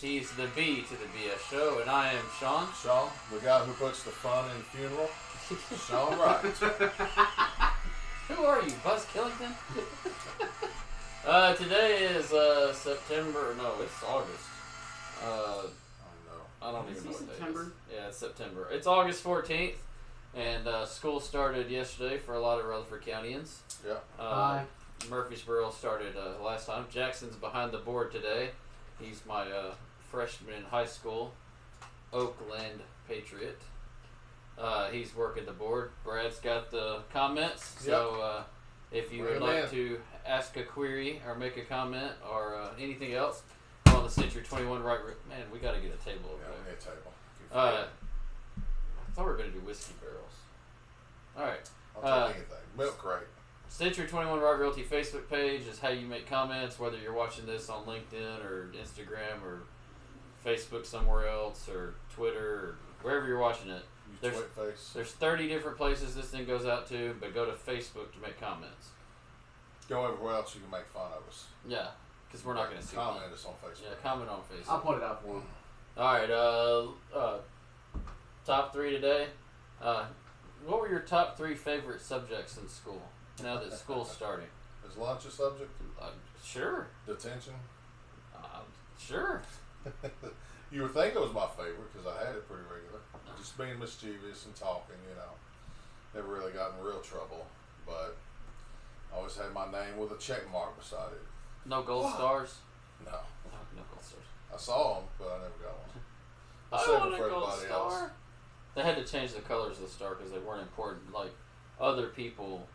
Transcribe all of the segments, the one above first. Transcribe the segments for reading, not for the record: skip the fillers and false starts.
He's the B to the BS show, and I am Sean. Sean, the guy who puts the fun in funeral. Sean Wright. Who are you, Buzz Killington? Today is September. No, it's August. I don't even know what September? day it is. Yeah, it's September. It's August 14th, and school started yesterday for a lot of Rutherford Countyans. Yeah. Hi. Murfreesboro started last time. Jackson's behind the board today. He's my freshman in high school, Oakland Patriot. He's working the board. Brad's got the comments. So if you would like to ask a query or make a comment or anything else, on the Century 21 right. Man, we got to get a table over Yeah, we there. need a table. I thought we were going to do whiskey barrels. All right. I'll take anything. Milk crate. Century 21 Right Realty Facebook page is how you make comments, whether you're watching this on LinkedIn or Instagram or Facebook somewhere else or Twitter or wherever you're watching it. You twit face. There's 30 different places this thing goes out to, but go to Facebook to make comments. Go everywhere else you can make fun of us. Yeah, because we're not going to see comment them. us on Facebook. Yeah, comment on Facebook. I'll put it out for him. All right, top three today. What were your top three favorite subjects in school now that school's starting? Is lunch a subject? Sure. Detention? Sure. You would think it was my favorite because I had it pretty regular. Just being mischievous and talking, you know. Never really got in real trouble, but I always had my name with a check mark beside it. No gold stars? No. No gold stars. I saw them, but I never got one. I saved want them a for gold everybody star. else. They had to change the colors of the star because they weren't important. Like, other people,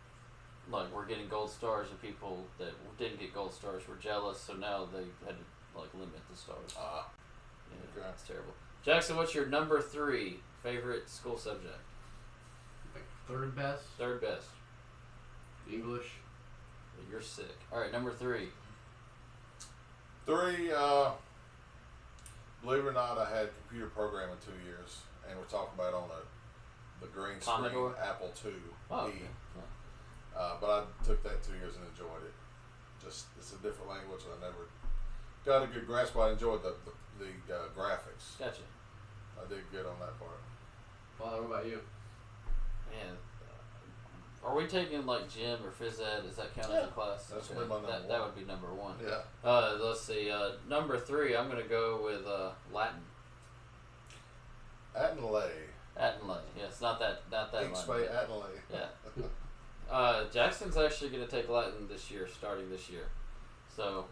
like, were getting gold stars, and people that didn't get gold stars were jealous, so now they had to, like, limit the stars. Yeah, okay. That's terrible. Jackson, what's your number three favorite school subject? Like third best. Third best. English. You're sick. All right, number three. Three, believe it or not, I had computer programming 2 years, and we're talking about on the green Commodore? screen Apple II. Oh, E. okay. But I took that 2 years and enjoyed it. Just it's a different language, and I never got a good grasp. But I enjoyed the graphics. Gotcha. I did good on that part. Father, what about you? Man, are we taking like gym or phys ed? Does that count as a class? That's gonna be my number that one. would be number one. Yeah. Let's see. Number three, I'm gonna go with Latin. Attenlay. Yes, not that Latin. Spay Attenlay. Yeah. Jackson's actually gonna take Latin this year, starting this year. So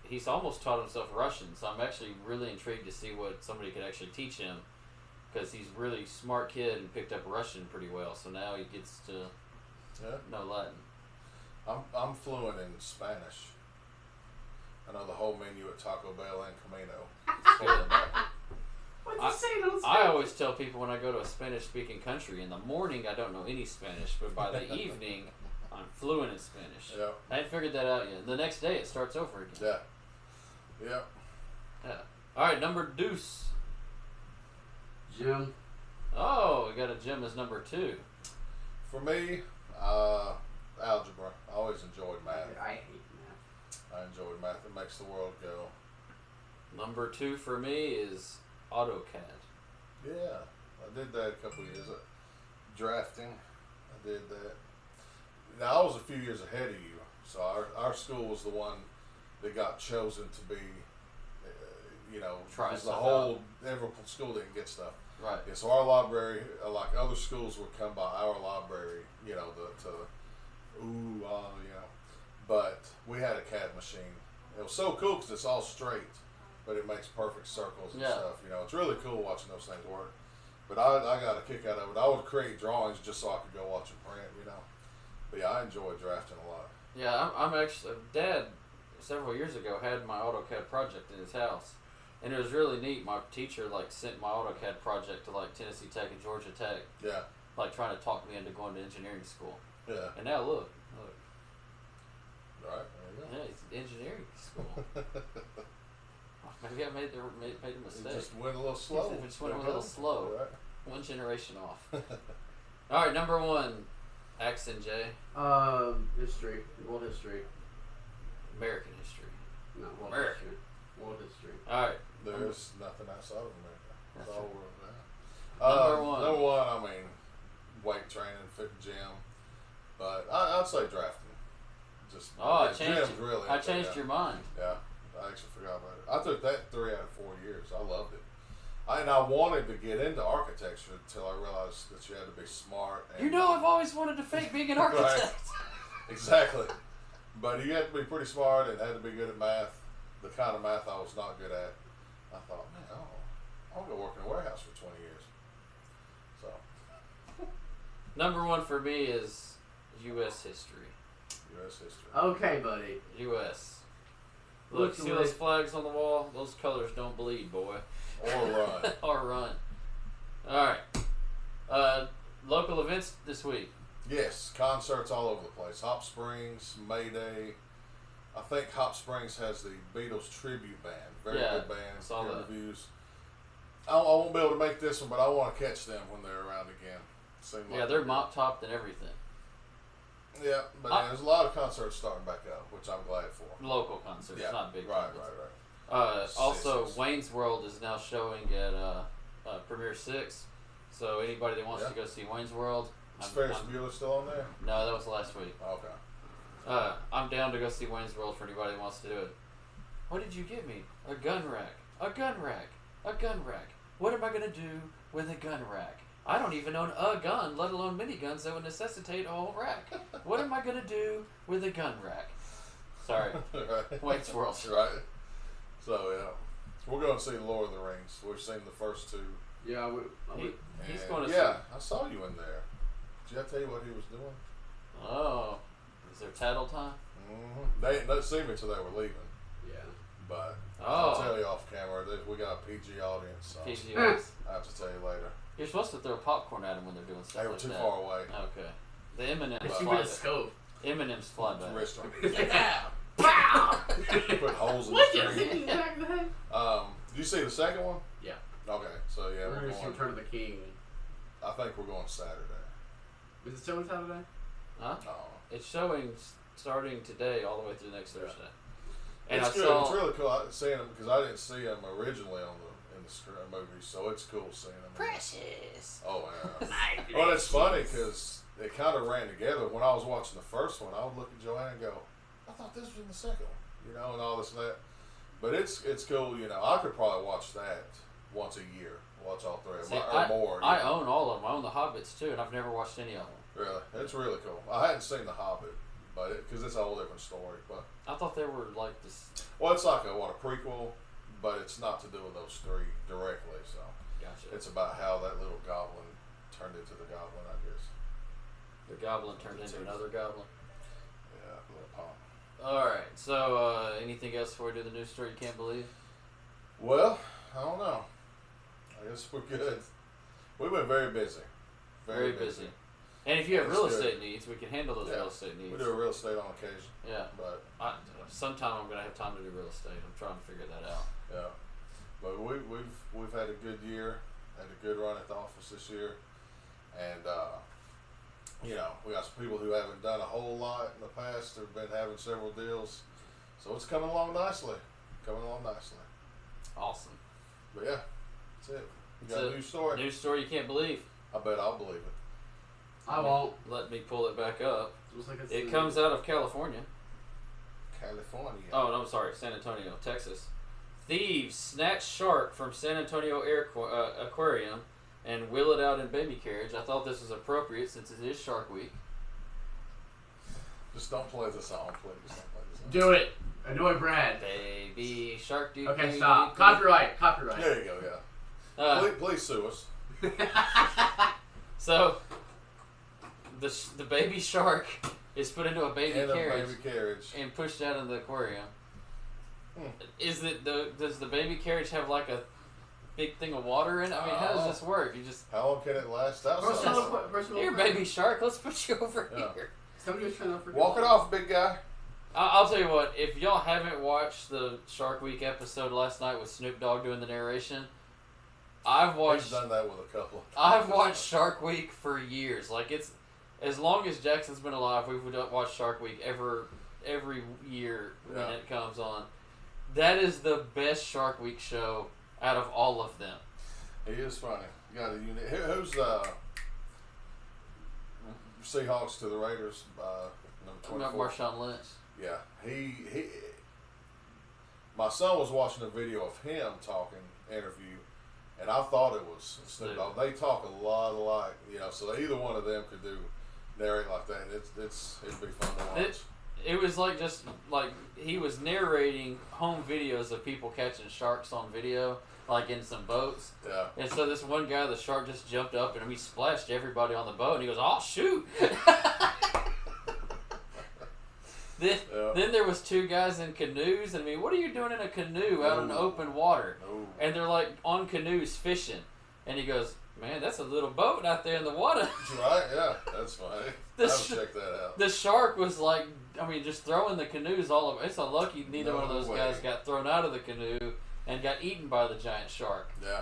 he's almost taught himself Russian. So I'm actually really intrigued to see what somebody could actually teach him, because he's a really smart kid and picked up Russian pretty well. So now he gets to know Latin. I'm fluent in Spanish. I know the whole menu at Taco Bell and Camino. It's good. What's he saying? I always tell people when I go to a Spanish-speaking country, in the morning I don't know any Spanish, but by the evening I'm fluent in Spanish. Yeah. I hadn't figured that out yet. The next day it starts over again. Yeah. All right, number deuce. Jim. Oh, we got a gym as number two. For me, algebra. I always enjoyed math. I hate math. I enjoyed math. It makes the world go. Number two for me is AutoCAD. Yeah, I did that a couple of years. Drafting, I did that. Now I was a few years ahead of you, so our school was the one that got chosen to be, Try because the stuff whole every school didn't get stuff. Right. Yeah, so our library, like other schools, would come by our library, but we had a CAD machine. It was so cool because it's all straight, but it makes perfect circles and stuff. It's really cool watching those things work. But I got a kick out of it. I would create drawings just so I could go watch them print, But yeah, I enjoyed drafting a lot. Yeah, I'm actually, Dad, several years ago, had my AutoCAD project in his house. And it was really neat. My teacher, sent my AutoCAD project to, Tennessee Tech and Georgia Tech. Yeah. Trying to talk me into going to engineering school. Yeah. And now look. Right, there you Yeah, it's engineering school. Maybe I made a mistake. It just went a little slow. It just went a little slow. Right. One generation off. All right, number one, X and J. History. World history. American history. No, world American. history. World history. All right, There's nothing outside of America. It's That's all right. world now. Number one. Number one, I mean, weight training, fit gym. But I'd say drafting. Just Oh, I gym's changed. really I up there, changed yeah. your mind. Yeah, I actually forgot about it. I took that 3 out of 4 years. I loved it. I wanted to get into architecture until I realized that you had to be smart. And, You know, I've always wanted to fake being an architect. Exactly. But you had to be pretty smart and had to be good at math. The kind of math I was not good at. I thought, man, I'll go work in a warehouse for 20 years. So, Number one for me is U.S. history. U.S. history. Okay, buddy. U.S. Look, see those flags on the wall? Those colors don't bleed, boy. Or run. Or run. All right. Local events this week. Yes, concerts all over the place. Hop Springs, Mayday. I think Hop Springs has the Beatles tribute band. Very good band. saw Good that. reviews. I won't be able to make this one, but I want to catch them when they're around again. Yeah, they're mop topped and everything. Yeah, but there's a lot of concerts starting back up, which I'm glad for. Local concerts, Yeah, not big right. Also, Sisters. Wayne's World is now showing at Premiere 6. So anybody that wants to go see Wayne's World, Is Ferris Bueller still on there? no, that was last week. Okay. I'm down to go see Wayne's World for anybody that wants to do it. What did you give me? A gun rack. A gun rack. A gun rack. What am I going to do with a gun rack? I don't even own a gun, let alone miniguns that would necessitate a whole rack. What am I going to do with a gun rack? Sorry. Right. Wayne's World. Right. So, yeah. We're going to see Lord of the Rings. We've seen the first two. Yeah, He's And, going to yeah, I saw you in there. Did I tell you what he was doing? Oh. Is there tattle time? Mm-hmm. They didn't see me until they were leaving. yeah. But Oh. I'll tell you off camera. We got a PG audience, so PGOs. I have to tell you later. You're supposed to throw popcorn at them when they're doing stuff They were like too that. far away. Okay. The M&M's It's fly a back. scope. M&M's fly back. Wrist on. Yeah. Pow! Put holes in What the just hit screen. you in the back of the head? Did you see the second one? Yeah. Okay, so yeah, We're we're going to see going. Return of the King. I think we're going Saturday. Is it still on Saturday? Huh? Oh. It's showing starting today all the way through next Thursday. And It's I good. saw It's really cool seeing them because I didn't see them originally in the screen movie, so it's cool seeing them. Precious. Oh yeah. My Well, it's funny because it kind of ran together. When I was watching the first one, I would look at Joanne and go, "I thought this was in the second one," and all this and that. But it's cool, I could probably watch that once a year. Watch all three of See, them or more. I own all of them. I own the Hobbits too, and I've never watched any of them. Really, it's really cool. I hadn't seen The Hobbit, but because it's a whole different story. But I thought they were like this. well, it's like a prequel, but it's not to do with those three directly. So Gotcha. it's about how that little goblin turned into the goblin, I guess. The goblin turned into another goblin. Yeah, little pop. All right. So, anything else before we do the news story you can't believe? Well, I don't know. I guess we're good. We've been very busy. Very busy. And if you have That's real good. estate needs, we can handle those Yeah. real estate needs. We do real estate on occasion, Yeah. but Sometime I'm gonna have time to do real estate. I'm trying to figure that out. yeah. But we've had a good year, had a good run at the office this year, and we got some people who haven't done a whole lot in the past. Have been having several deals, so it's coming along nicely. Awesome. But yeah, that's it. You got That's a it. new story? News story you can't believe. I bet I'll believe it. I won't. Let me pull it back up. Looks like it's It comes out of California. California. Oh, no, I'm sorry. San Antonio, Texas. Thieves snatch shark from San Antonio Aquarium and wheel it out in baby carriage. I thought this was appropriate since it is Shark Week. Just don't play the song, please. Don't play the song. Do it. Annoy Brad. Baby shark do. Okay, stop. Copyright. There you go. Yeah. Please sue us. So, the baby shark is put into a baby And a carriage baby carriage. and pushed out in the aquarium. Hmm. Does the baby carriage have like a big thing of water in it? I mean, how does this work? You just How long can it last outside? here, baby shark. Let's put you over Yeah. here. Somebody was trying to freaking Walk it off, big guy. I'll tell you what. If y'all haven't watched the Shark Week episode last night with Snoop Dogg doing the narration, I've He's watched. done that with a couple. I've watched Shark Week for years. Like it's as long as Jackson's been alive, we've watched Shark Week every year when Yeah. it comes on. That is the best Shark Week show out of all of them. He is funny. You got a unit. Who's Seahawks to the Raiders? Number 24. Marshawn Lynch. Yeah, he. My son was watching a video of him talking interview, and I thought it was Snoop Dogg. They talk a lot alike, you know. So either one of them could narrate like that. It'd be fun to watch. It was like just like he was narrating home videos of people catching sharks on video, like in some boats. Yeah. And so this one guy, the shark just jumped up and he splashed everybody on the boat, and he goes, "Oh shoot!" Then there was two guys in canoes, and I mean, what are you doing in a canoe out in open water? No. And they're like on canoes fishing, and he goes, "Man, that's a little boat out there in the water." Right? Yeah, that's funny. I'll check that out. The shark was like, I mean, just throwing the canoes all over. It's a lucky neither one of those guys got thrown out of the canoe and got eaten by the giant shark. Yeah.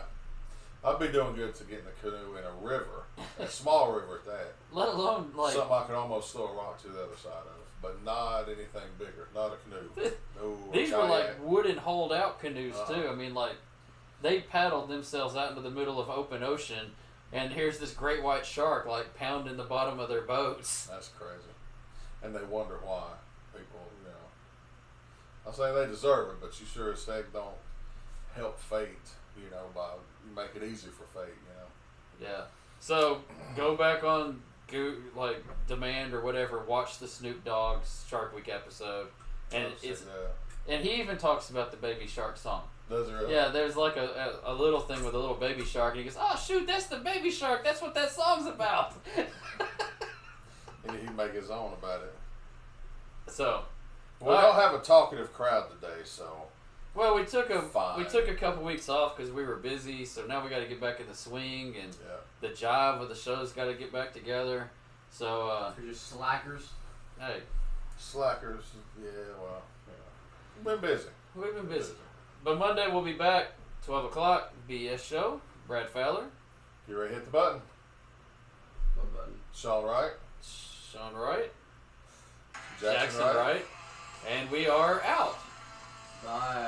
I'd be doing good to get in a canoe in a river, a small river at that. Let alone like something I could almost throw a rock to the other side of, but not anything bigger. Not a canoe. No. These were like wooden hold out canoes too. I mean, like they paddled themselves out into the middle of open ocean, and here's this great white shark like pounding the bottom of their boats. That's crazy, and they wonder why people, you know. I say they deserve it, but you sure as heck don't help fate, you know, by you make it easy for fate, you know. Yeah. So go back on like Demand or whatever. Watch the Snoop Dogg's Shark Week episode, and and he even talks about the Baby Shark song. Does it really? Yeah, there's like a little thing with a little baby shark, and he goes, "Oh shoot, that's the Baby Shark. That's what that song's about." He'd make his own about it. So we don't have a talkative crowd today, so. Well, we took a couple weeks off because we were busy. So now we got to get back in the swing, and the jive of the show's got to get back together. So you're just slackers. Hey, slackers. Yeah, well, we've been busy. We've been busy. But Monday we'll be back, 12 o'clock, BS show. Brad Fowler. You ready to hit the button? What button? Sean Wright. Sean Wright. Jackson Wright. And we are out. Bye.